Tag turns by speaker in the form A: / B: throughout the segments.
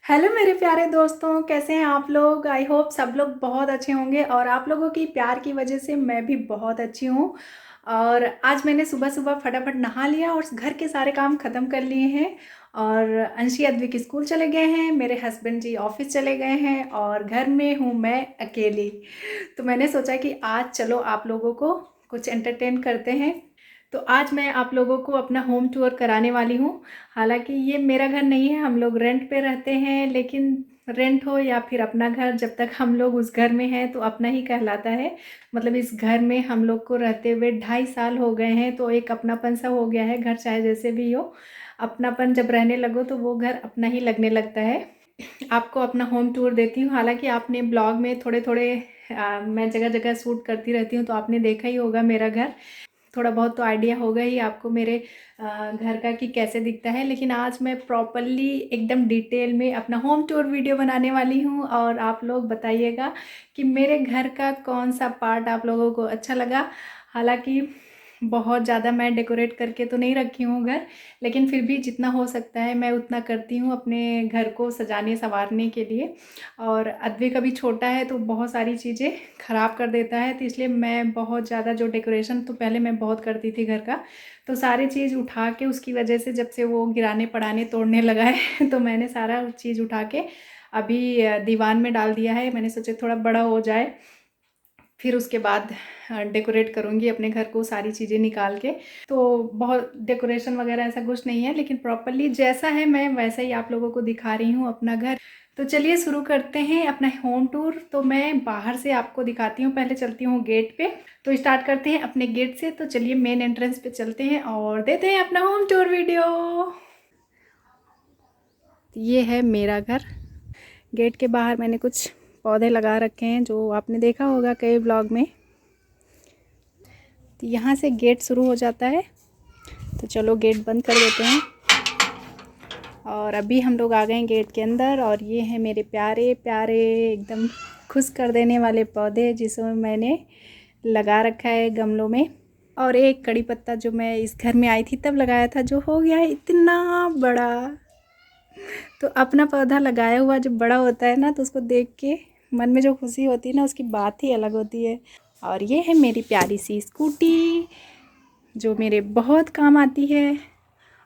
A: Hello मेरे प्यारे दोस्तों, कैसे हैं आप लोग। आई होप सब लोग बहुत अच्छे होंगे और आप लोगों की प्यार की वजह से मैं भी बहुत अच्छी हूँ। और आज मैंने सुबह सुबह फटाफट नहा लिया और घर के सारे काम ख़त्म कर लिए हैं। और अंशी अद्विक स्कूल चले गए हैं, मेरे हस्बैंड जी ऑफिस चले गए हैं और घर में हूँ मैं अकेली। तो मैंने सोचा कि आज चलो आप लोगों को कुछ एंटरटेन करते हैं। तो आज मैं आप लोगों को अपना होम टूर कराने वाली हूँ। हालांकि ये मेरा घर नहीं है, हम लोग रेंट पे रहते हैं, लेकिन रेंट हो या फिर अपना घर, जब तक हम लोग उस घर में हैं तो अपना ही कहलाता है। मतलब इस घर में हम लोग को रहते हुए 2.5 साल हो गए हैं, तो एक अपनापन सा हो गया है। घर चाहे जैसे भी हो, अपनापन जब रहने लगो तो वो घर अपना ही लगने लगता है। आपको अपना होम टूर देती हूँ। हालांकि आपने ब्लॉग में थोड़े थोड़े मैं जगह जगह शूट करती रहती हूँ, तो आपने देखा ही होगा मेरा घर। थोड़ा बहुत तो आइडिया होगा ही आपको मेरे घर का कि कैसे दिखता है। लेकिन आज मैं प्रॉपरली एकदम डिटेल में अपना होम टूर वीडियो बनाने वाली हूँ और आप लोग बताइएगा कि मेरे घर का कौन सा पार्ट आप लोगों को अच्छा लगा। हालांकि बहुत ज़्यादा मैं डेकोरेट करके तो नहीं रखी हूँ घर, लेकिन फिर भी जितना हो सकता है मैं उतना करती हूँ अपने घर को सजाने संवारने के लिए। और अद्विक अभी छोटा है तो बहुत सारी चीज़ें ख़राब कर देता है, तो इसलिए मैं बहुत ज़्यादा जो डेकोरेशन तो पहले मैं बहुत करती थी घर का, तो सारी चीज़ उठा के उसकी वजह से जब से वो गिराने पड़ाने तोड़ने लगा है तो मैंने सारा चीज़ उठा के अभी दीवान में डाल दिया है। मैंने सोचा थोड़ा बड़ा हो जाए फिर उसके बाद डेकोरेट करूँगी अपने घर को सारी चीज़ें निकाल के। तो बहुत डेकोरेशन वगैरह ऐसा कुछ नहीं है, लेकिन प्रॉपरली जैसा है मैं वैसा ही आप लोगों को दिखा रही हूँ अपना घर। तो चलिए शुरू करते हैं अपना होम टूर। तो मैं बाहर से आपको दिखाती हूँ, पहले चलती हूँ गेट पे। तो स्टार्ट करते हैं अपने गेट से। तो चलिए मेन एंट्रेंस पे चलते हैं और देते हैं अपना होम टूर वीडियो। ये है मेरा घर। गेट के बाहर मैंने कुछ पौधे लगा रखे हैं जो आपने देखा होगा कई ब्लॉग में। तो यहाँ से गेट शुरू हो जाता है, तो चलो गेट बंद कर देते हैं। और अभी हम लोग आ गए हैं गेट के अंदर और ये है मेरे प्यारे प्यारे एकदम खुश कर देने वाले पौधे जिसमें मैंने लगा रखा है गमलों में। और एक कड़ी पत्ता जो मैं इस घर में आई थी तब लगाया था, जो हो गया है इतना बड़ा। तो अपना पौधा लगाया हुआ जब बड़ा होता है ना, तो उसको देख के मन में जो खुशी होती है ना, उसकी बात ही अलग होती है। और ये है मेरी प्यारी सी स्कूटी जो मेरे बहुत काम आती है।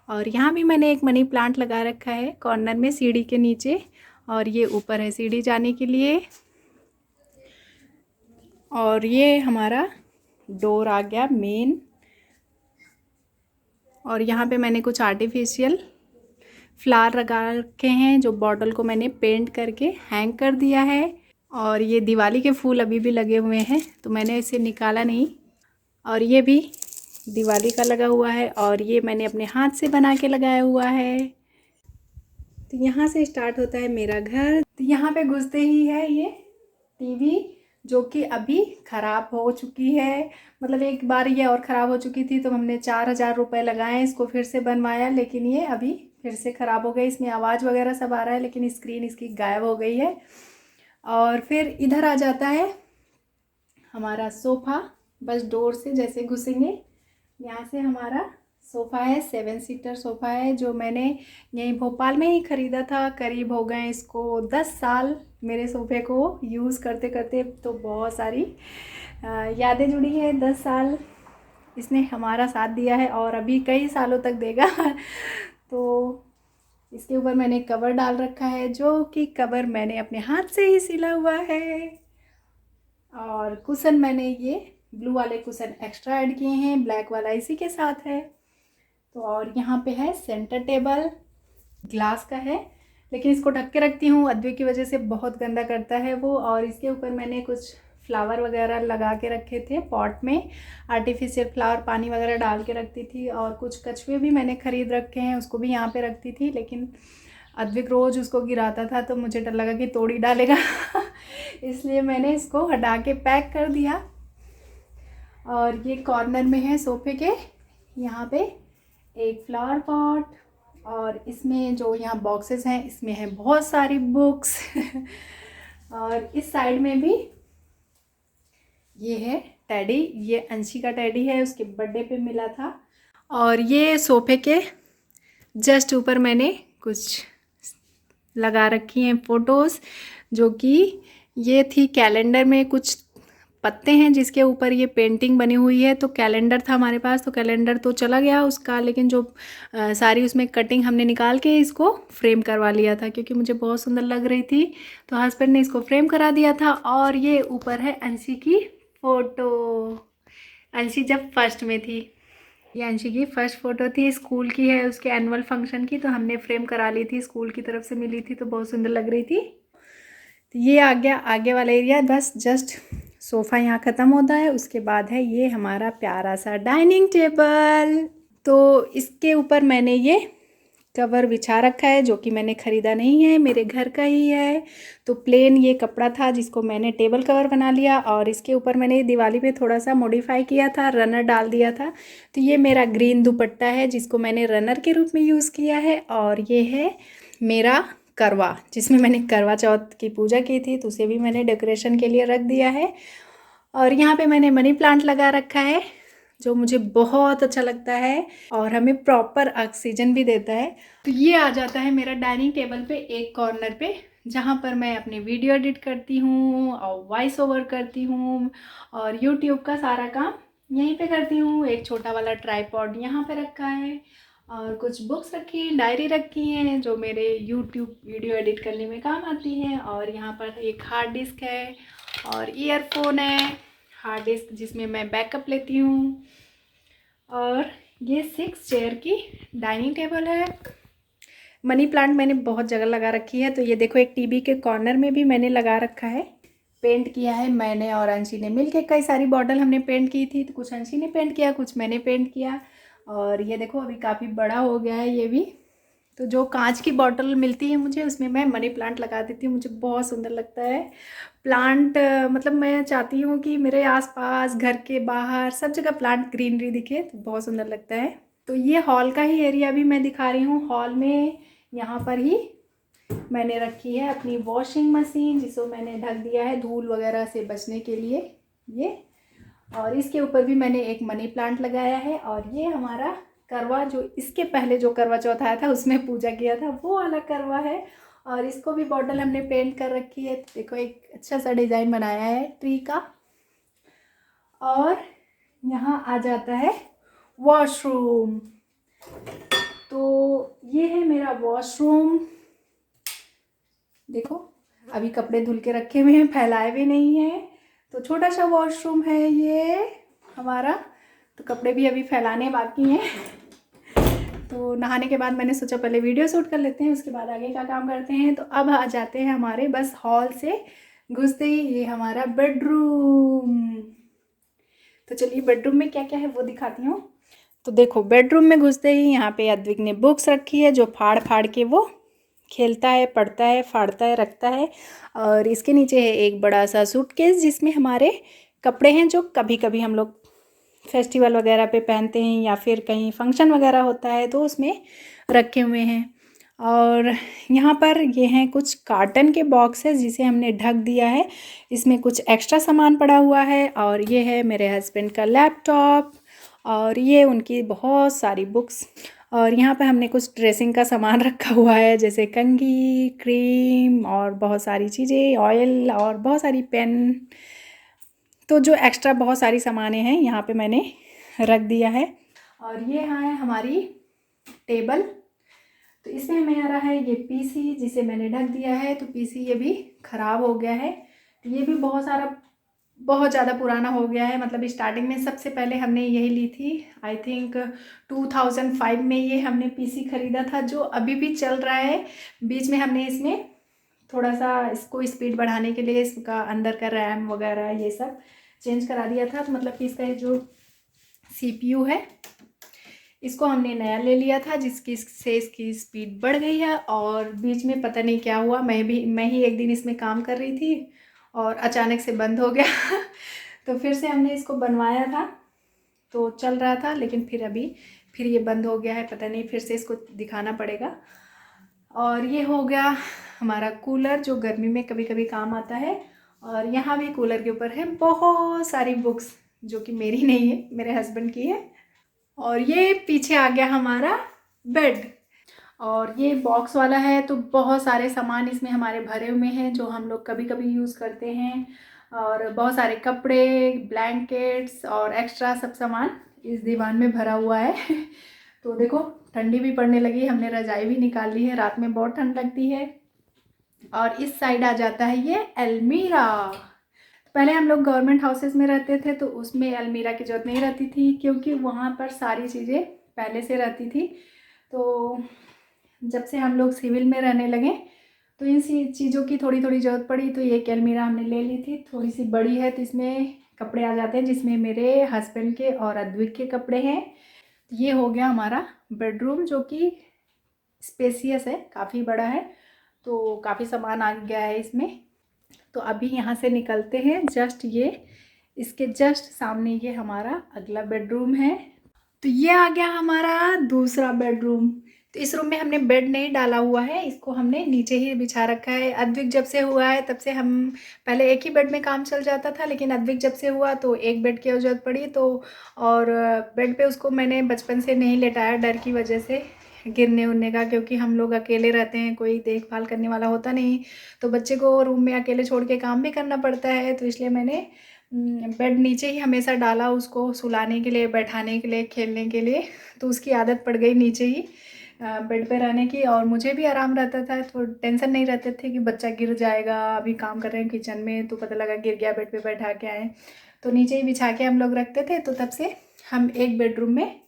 A: और यहाँ भी मैंने एक मनी प्लांट लगा रखा है कॉर्नर में सीढ़ी के नीचे, और ये ऊपर है सीढ़ी जाने के लिए। और ये हमारा डोर आ गया मेन। और यहाँ पे मैंने कुछ आर्टिफिशियल फ्लावर लगा रखे हैं जो बॉटल को मैंने पेंट करके हैंग कर दिया है। और ये दिवाली के फूल अभी भी लगे हुए हैं तो मैंने इसे निकाला नहीं। और ये भी दिवाली का लगा हुआ है और ये मैंने अपने हाथ से बना के लगाया हुआ है। तो यहाँ से स्टार्ट होता है मेरा घर। तो यहाँ पे घुसते ही है ये टीवी जो कि अभी ख़राब हो चुकी है। मतलब एक बार ये और ख़राब हो चुकी थी तो हमने 4,000 रुपये लगाए इसको फिर से बनवाया, लेकिन ये अभी फिर से ख़राब हो गई। इसमें आवाज़ वगैरह सब आ रहा है लेकिन स्क्रीन इसकी गायब हो गई है। और फिर इधर आ जाता है हमारा सोफ़ा। बस डोर से जैसे घुसेंगे यहाँ से हमारा सोफ़ा है, 7 सीटर सोफ़ा है जो मैंने यहीं भोपाल में ही ख़रीदा था। करीब हो गए इसको 10 साल मेरे सोफ़े को यूज़ करते करते। तो बहुत सारी यादें जुड़ी हैं। 10 साल इसने हमारा साथ दिया है और अभी कई सालों तक देगा। तो इसके ऊपर मैंने कवर डाल रखा है जो कि कवर मैंने अपने हाथ से ही सिला हुआ है। और कुशन मैंने ये ब्लू वाले कुशन एक्स्ट्रा ऐड किए हैं, ब्लैक वाला इसी के साथ है। तो और यहाँ पे है सेंटर टेबल, ग्लास का है लेकिन इसको ढक के रखती हूँ, अद्विक की वजह से बहुत गंदा करता है वो। और इसके ऊपर मैंने कुछ फ्लावर वगैरह लगा के रखे थे पॉट में, आर्टिफिशियल फ्लावर पानी वगैरह डाल के रखती थी। और कुछ कछुए भी मैंने ख़रीद रखे हैं, उसको भी यहाँ पे रखती थी, लेकिन अद्विक रोज़ उसको गिराता था तो मुझे डर लगा कि तोड़ ही डालेगा इसलिए मैंने इसको हटा के पैक कर दिया। और ये कॉर्नर में है सोफ़े के, यहाँ पे एक फ्लावर पॉट। और इसमें जो यहाँ बॉक्सेस हैं इसमें है बहुत सारी बुक्स और इस साइड में भी ये है टेडी, ये अंशी का टेडी है, उसके बर्थडे पे मिला था। और ये सोफ़े के जस्ट ऊपर मैंने कुछ लगा रखी हैं फ़ोटोज़, जो कि ये थी कैलेंडर में कुछ पत्ते हैं जिसके ऊपर ये पेंटिंग बनी हुई है। तो कैलेंडर था हमारे पास, तो कैलेंडर तो चला गया उसका, लेकिन जो सारी उसमें कटिंग हमने निकाल के इसको फ्रेम करवा लिया था क्योंकि मुझे बहुत सुंदर लग रही थी। तो हस्बैंड ने इसको फ्रेम करा दिया था। और ये ऊपर है अंशी की फ़ोटो, अंशी जब फर्स्ट में थी। ये अंशी की फर्स्ट फ़ोटो थी, स्कूल की है, उसके एनुअल फंक्शन की। तो हमने फ्रेम करा ली थी, स्कूल की तरफ से मिली थी, तो बहुत सुंदर लग रही थी। तो ये आ गया आगे वाला एरिया, बस जस्ट सोफ़ा यहाँ ख़त्म होता है। उसके बाद है ये हमारा प्यारा सा डाइनिंग टेबल। तो इसके ऊपर मैंने ये कवर बिछा रखा है, जो कि मैंने ख़रीदा नहीं है, मेरे घर का ही है। तो प्लेन ये कपड़ा था जिसको मैंने टेबल कवर बना लिया, और इसके ऊपर मैंने दिवाली पे थोड़ा सा मॉडिफाई किया था, रनर डाल दिया था। तो ये मेरा ग्रीन दुपट्टा है जिसको मैंने रनर के रूप में यूज़ किया है। और ये है मेरा करवा, जिसमें मैंने करवा चौथ की पूजा की थी, तो उसे भी मैंने डेकोरेशन के लिए रख दिया है। और यहाँ पे मैंने मनी प्लांट लगा रखा है, जो मुझे बहुत अच्छा लगता है और हमें प्रॉपर ऑक्सीजन भी देता है। तो ये आ जाता है मेरा डाइनिंग टेबल पे एक कॉर्नर पे, जहाँ पर मैं अपनी वीडियो एडिट करती हूँ और वॉइस ओवर करती हूँ और यूट्यूब का सारा काम यहीं पे करती हूँ। एक छोटा वाला ट्राइपॉड यहाँ पे रखा है और कुछ बुक्स रखी हैं, डायरी रखी हैं, जो मेरे यूट्यूब वीडियो एडिट करने में काम आती हैं। और यहाँ पर एक हार्ड डिस्क है और ईयरफोन है, हार्ड डिस्क जिसमें मैं बैकअप लेती हूँ। और ये 6 चेयर की डाइनिंग टेबल है। मनी प्लांट मैंने बहुत जगह लगा रखी है। तो ये देखो, एक टीवी के कॉर्नर में भी मैंने लगा रखा है। पेंट किया है मैंने और अंशी ने मिलके, कई सारी बॉटल हमने पेंट की थी, तो कुछ अंशी ने पेंट किया, कुछ मैंने पेंट किया। और ये देखो अभी काफ़ी बड़ा हो गया है ये भी। तो जो कांच की बॉटल मिलती है मुझे, उसमें मैं मनी प्लांट लगा देती हूँ, मुझे बहुत सुंदर लगता है प्लांट। मतलब मैं चाहती हूँ कि मेरे आसपास, घर के बाहर, सब जगह प्लांट ग्रीनरी दिखे, तो बहुत सुंदर लगता है। तो ये हॉल का ही एरिया भी मैं दिखा रही हूँ। हॉल में यहाँ पर ही मैंने रखी है अपनी वॉशिंग मशीन, जिसको मैंने ढक दिया है धूल वगैरह से बचने के लिए ये। और इसके ऊपर भी मैंने एक मनी प्लांट लगाया है। और ये हमारा करवा, जो इसके पहले जो करवा चौथ आया था उसमें पूजा किया था, वो वाला करवा है। और इसको भी बॉटल हमने पेंट कर रखी है। देखो एक अच्छा सा डिज़ाइन बनाया है ट्री का। और यहाँ आ जाता है वॉशरूम। तो ये है मेरा वॉशरूम। देखो अभी कपड़े धुल के रखे हुए हैं, फैलाए भी नहीं हैं। तो छोटा सा वॉशरूम है ये हमारा। तो कपड़े भी अभी फैलाने बाकी हैं। तो नहाने के बाद मैंने सोचा पहले वीडियो शूट कर लेते हैं, उसके बाद आगे का काम करते हैं। तो अब आ जाते हैं हमारे बस हॉल से घुसते ही ये हमारा बेडरूम। तो चलिए बेडरूम में क्या क्या है वो दिखाती हूँ। तो देखो बेडरूम में घुसते ही यहाँ पे अद्विक ने बुक्स रखी है, जो फाड़ फाड़ के वो खेलता है, पढ़ता है, फाड़ता है, रखता है। और इसके नीचे है एक बड़ा सा सूटकेस, जिसमें हमारे कपड़े हैं, जो कभी कभी हम लोग फेस्टिवल वगैरह पे पहनते हैं या फिर कहीं फंक्शन वगैरह होता है तो उसमें रखे हुए हैं। और यहाँ पर ये हैं कुछ कार्टन के बॉक्सेस जिसे हमने ढक दिया है, इसमें कुछ एक्स्ट्रा सामान पड़ा हुआ है। और ये है मेरे हस्बैंड का लैपटॉप, और ये उनकी बहुत सारी बुक्स। और यहाँ पे हमने कुछ ड्रेसिंग का सामान रखा हुआ है, जैसे कंघी, क्रीम और बहुत सारी चीज़ें, ऑयल और बहुत सारी पेन। तो जो एक्स्ट्रा बहुत सारी सामानें हैं यहाँ पे मैंने रख दिया है। और ये है हमारी टेबल। तो इसमें मेरा है ये पीसी, जिसे मैंने ढक दिया है। तो पीसी ये भी ख़राब हो गया है। तो ये भी बहुत ज़्यादा पुराना हो गया है। मतलब स्टार्टिंग में सबसे पहले हमने यही ली थी, आई थिंक 2005 में ये हमने पीसी ख़रीदा था, जो अभी भी चल रहा है। बीच में हमने इसमें थोड़ा सा इसको स्पीड बढ़ाने के लिए इसका अंदर का रैम वगैरह ये सब चेंज करा दिया था। तो मतलब कि इसका जो CPU है, इसको हमने नया ले लिया था, जिसकी से इसकी स्पीड बढ़ गई है। और बीच में पता नहीं क्या हुआ, मैं ही एक दिन इसमें काम कर रही थी और अचानक से बंद हो गया। तो फिर से हमने इसको बनवाया था, तो चल रहा था, लेकिन फिर ये बंद हो गया है, पता नहीं, फिर से इसको दिखाना पड़ेगा। और ये हो गया हमारा कूलर, जो गर्मी में कभी कभी काम आता है। और यहाँ भी कूलर के ऊपर है बहुत सारी बुक्स, जो कि मेरी नहीं है, मेरे हस्बैंड की है। और ये पीछे आ गया हमारा बेड। और ये बॉक्स वाला है, तो बहुत सारे सामान इसमें हमारे भरे हुए हैं जो हम लोग कभी कभी यूज़ करते हैं। और बहुत सारे कपड़े, ब्लैंकेट्स और एक्स्ट्रा सब सामान इस दीवान में भरा हुआ है। तो देखो ठंडी भी पड़ने लगी, हमने रजाई भी निकाल ली है, रात में बहुत ठंड लगती है। और इस साइड आ जाता है ये अलमीरा। पहले हम लोग गवर्नमेंट हाउसेस में रहते थे तो उसमें अलमीरा की ज़रूरत नहीं रहती थी, क्योंकि वहाँ पर सारी चीज़ें पहले से रहती थी। तो जब से हम लोग सिविल में रहने लगे तो इन चीज़ों की थोड़ी थोड़ी ज़रूरत पड़ी, तो ये अलमीरा हमने ले ली थी। थोड़ी सी बड़ी है, तो इसमें कपड़े आ जाते हैं, जिसमें मेरे हस्बैंड के और अद्विक के कपड़े हैं। ये हो गया हमारा बेडरूम, जो कि स्पेसियस है, काफ़ी बड़ा है, तो काफ़ी सामान आ गया है इसमें। तो अभी यहाँ से निकलते हैं। जस्ट ये इसके जस्ट सामने ये हमारा अगला बेडरूम है। तो ये आ गया हमारा दूसरा बेडरूम। तो इस रूम में हमने बेड नहीं डाला हुआ है, इसको हमने नीचे ही बिछा रखा है। अद्विक जब से हुआ है तब से हम पहले एक ही बेड में काम चल जाता था, लेकिन अद्विक जब से हुआ तो एक बेड की ज़रूरत पड़ी। तो और बेड पे उसको मैंने बचपन से नहीं लेटाया, डर की वजह से, गिरने उड़ने का, क्योंकि हम लोग अकेले रहते हैं, कोई देखभाल करने वाला होता नहीं, तो बच्चे को रूम में अकेले छोड़ के काम भी करना पड़ता है। तो इसलिए मैंने बेड नीचे ही हमेशा डाला, उसको सुलाने के लिए, बैठाने के लिए, खेलने के लिए। तो उसकी आदत पड़ गई नीचे ही बेड पे रहने की, और मुझे भी आराम रहता था, तो टेंशन नहीं रहते थे कि बच्चा गिर जाएगा। अभी काम कर रहे हैं किचन में तो पता लगा गिर गया, बेड पे बैठा के आए, तो नीचे ही बिछा के हम लोग रखते थे। तो तब से हम एक बेडरूम में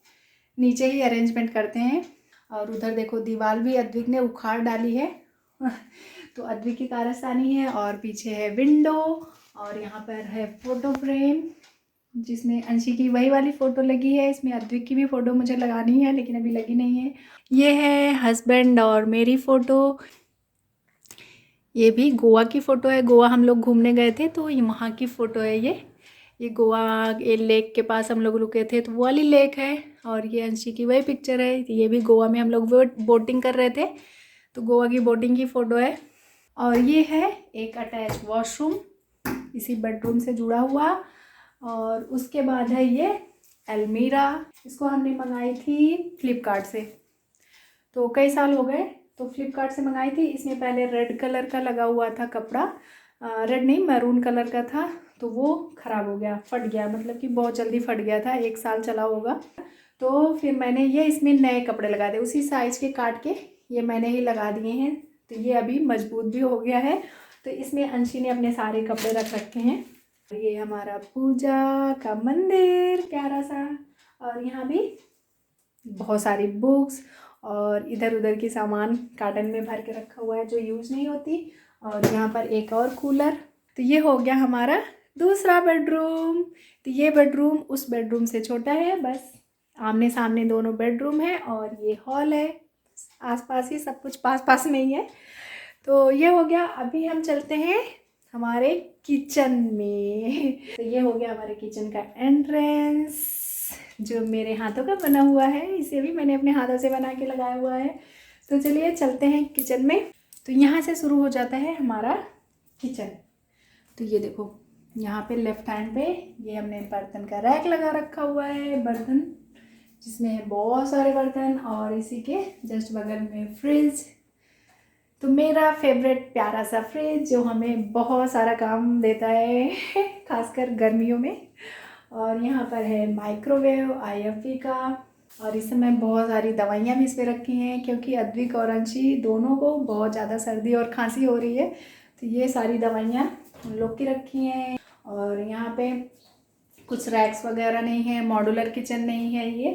A: नीचे ही अरेंजमेंट करते हैं। और उधर देखो दीवार भी अद्विक ने उखाड़ डाली है। तो अद्विक की कारस्तानी है, और पीछे है विंडो, और यहाँ पर है फ़ोटो फ्रेम जिसमें अंशी की वही वाली फ़ोटो लगी है। इसमें अद्विक की भी फ़ोटो मुझे लगानी है, लेकिन अभी लगी नहीं है। ये है हस्बैंड और मेरी फ़ोटो। ये भी गोवा की फ़ोटो है, गोवा हम लोग घूमने गए थे तो ये वहाँ की फ़ोटो है। ये गोवा, ये लेक के पास हम लोग रुके थे तो वो वाली लेक है। और ये अंशी की वही पिक्चर है, ये भी गोवा में हम लोग बोटिंग कर रहे थे, तो गोवा की बोटिंग की फ़ोटो है। और ये है एक अटैच वॉशरूम इसी बेडरूम से जुड़ा हुआ। और उसके बाद है ये अलमीरा, इसको हमने मंगाई थी फ्लिपकार्ट से, तो कई साल हो गए, तो फ्लिपकार्ट से मंगाई थी। इसमें पहले रेड कलर का लगा हुआ था कपड़ा, रेड नहीं मैरून कलर का था, तो वो ख़राब हो गया, फट गया, मतलब कि बहुत जल्दी फट गया था, 1 साल चला होगा। तो फिर मैंने ये इसमें नए कपड़े लगा दिए, उसी साइज़ के काट के ये मैंने ही लगा दिए हैं, तो ये अभी मजबूत भी हो गया है। तो इसमें अंशी ने अपने सारे कपड़े रख रखे हैं। ये हमारा पूजा का मंदिर प्यारा सा, और यहाँ भी बहुत सारी बुक्स और इधर उधर की सामान कार्टन में भर के रखा हुआ है जो यूज़ नहीं होती। और यहाँ पर एक और कूलर। तो ये हो गया हमारा दूसरा बेडरूम। तो ये बेडरूम उस बेडरूम से छोटा है, बस आमने सामने दोनों बेडरूम है, और ये हॉल है, आसपास ही सब कुछ पास पास में ही है। तो ये हो गया। अभी हम चलते हैं हमारे किचन में। तो ये हो गया हमारे किचन का एंट्रेंस, जो मेरे हाथों का बना हुआ है, इसे भी मैंने अपने हाथों से बना के लगाया हुआ है। तो चलिए चलते हैं किचन में। तो यहाँ से शुरू हो जाता है हमारा किचन। तो ये देखो यहाँ पे लेफ्ट हैंड पे ये हमने बर्तन का रैक लगा रखा हुआ है, बर्तन जिसमें है बहुत सारे बर्तन, और इसी के जस्ट बगल में फ्रिज। तो मेरा फेवरेट प्यारा सा फ्रिज जो हमें बहुत सारा काम देता है खासकर गर्मियों में। और यहाँ पर है माइक्रोवेव IFB का, और इस समय बहुत सारी दवाइयाँ भी इस पर रखी हैं, क्योंकि अद्विक और अंशी दोनों को बहुत ज़्यादा सर्दी और खांसी हो रही है, तो ये सारी दवाइयाँ उन लोग की रखी हैं। और यहाँ पे कुछ रैक्स वगैरह नहीं है, मॉड्यूलर किचन नहीं है ये,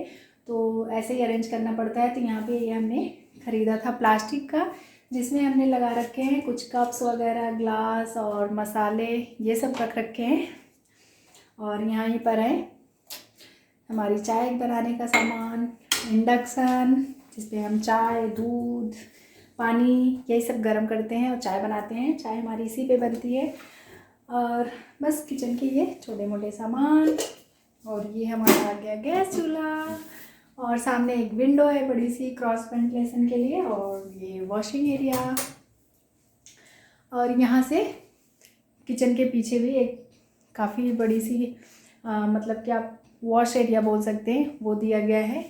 A: तो ऐसे ही अरेंज करना पड़ता है। तो यहाँ पे ये हमने ख़रीदा था प्लास्टिक का, जिसमें हमने लगा रखे हैं कुछ कप्स वगैरह, ग्लास और मसाले, ये सब रख रखे हैं। और यहाँ पर है हमारी चाय बनाने का सामान, इंडक्शन जिस पे हम चाय, दूध, पानी यही सब गर्म करते हैं और चाय बनाते हैं। चाय हमारी इसी पे बनती है। और बस किचन के ये छोटे मोटे सामान। और ये हमारा आ गया गैस चूल्हा, और सामने एक विंडो है बड़ी सी क्रॉस वेंटिलेशन के लिए, और ये वॉशिंग एरिया। और यहाँ से किचन के पीछे भी एक काफ़ी बड़ी सी मतलब कि आप वॉश एरिया बोल सकते हैं, वो दिया गया है।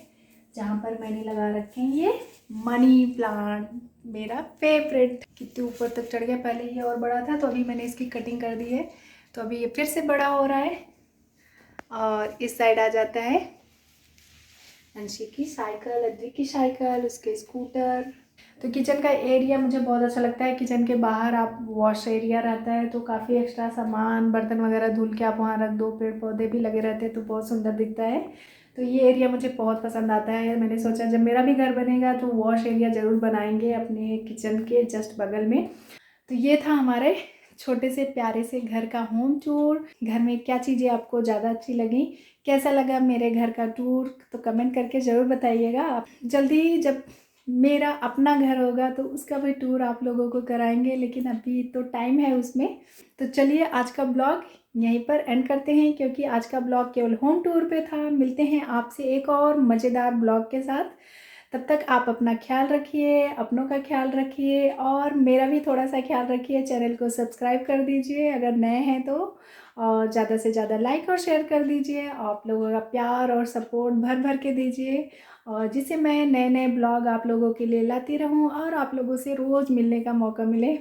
A: जहाँ पर मैंने लगा रखे हैं ये मनी प्लांट, मेरा फेवरेट। कितने ऊपर तक चढ़ गया, पहले ये और बड़ा था तो अभी मैंने इसकी कटिंग कर दी है, तो अभी ये फिर से बड़ा हो रहा है। और इस साइड आ जाता है अंशी की साइकिल, अद्रिक की साइकिल, उसके स्कूटर। तो किचन का एरिया मुझे बहुत अच्छा लगता है। किचन के बाहर आप वॉश एरिया रहता है तो काफ़ी एक्स्ट्रा सामान बर्तन वगैरह धुल के आप वहाँ रख दो, पेड़ पौधे भी लगे रहते हैं तो बहुत सुंदर दिखता है। तो ये एरिया मुझे बहुत पसंद आता है। मैंने सोचा जब मेरा भी घर बनेगा तो वॉश एरिया ज़रूर बनाएंगे अपने किचन के जस्ट बगल में। तो ये था हमारे छोटे से प्यारे से घर का होम टूर। घर में क्या चीज़ें आपको ज़्यादा अच्छी लगी, कैसा लगा मेरे घर का टूर, तो कमेंट करके ज़रूर बताइएगा। आप जल्दी ही जब मेरा अपना घर होगा तो उसका भी टूर आप लोगों को कराएंगे, लेकिन अभी तो टाइम है उसमें। तो चलिए आज का ब्लॉग यहीं पर एंड करते हैं, क्योंकि आज का ब्लॉग केवल होम टूर पे था। मिलते हैं आपसे एक और मज़ेदार ब्लॉग के साथ। तब तक आप अपना ख्याल रखिए, अपनों का ख्याल रखिए और मेरा भी थोड़ा सा ख्याल रखिए। चैनल को सब्सक्राइब कर दीजिए अगर नए हैं तो, और ज़्यादा से ज़्यादा लाइक और शेयर कर दीजिए। आप लोगों का प्यार और सपोर्ट भर भर के दीजिए, और जिससे मैं नए नए ब्लॉग आप लोगों के लिए लाती रहूं और आप लोगों से रोज़ मिलने का मौका मिले।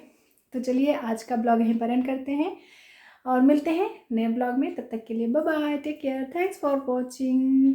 A: तो चलिए आज का ब्लॉग यहीं पर एंड करते हैं और मिलते हैं नए ब्लॉग में। तब तक के लिए bye bye, take care, thanks for watching.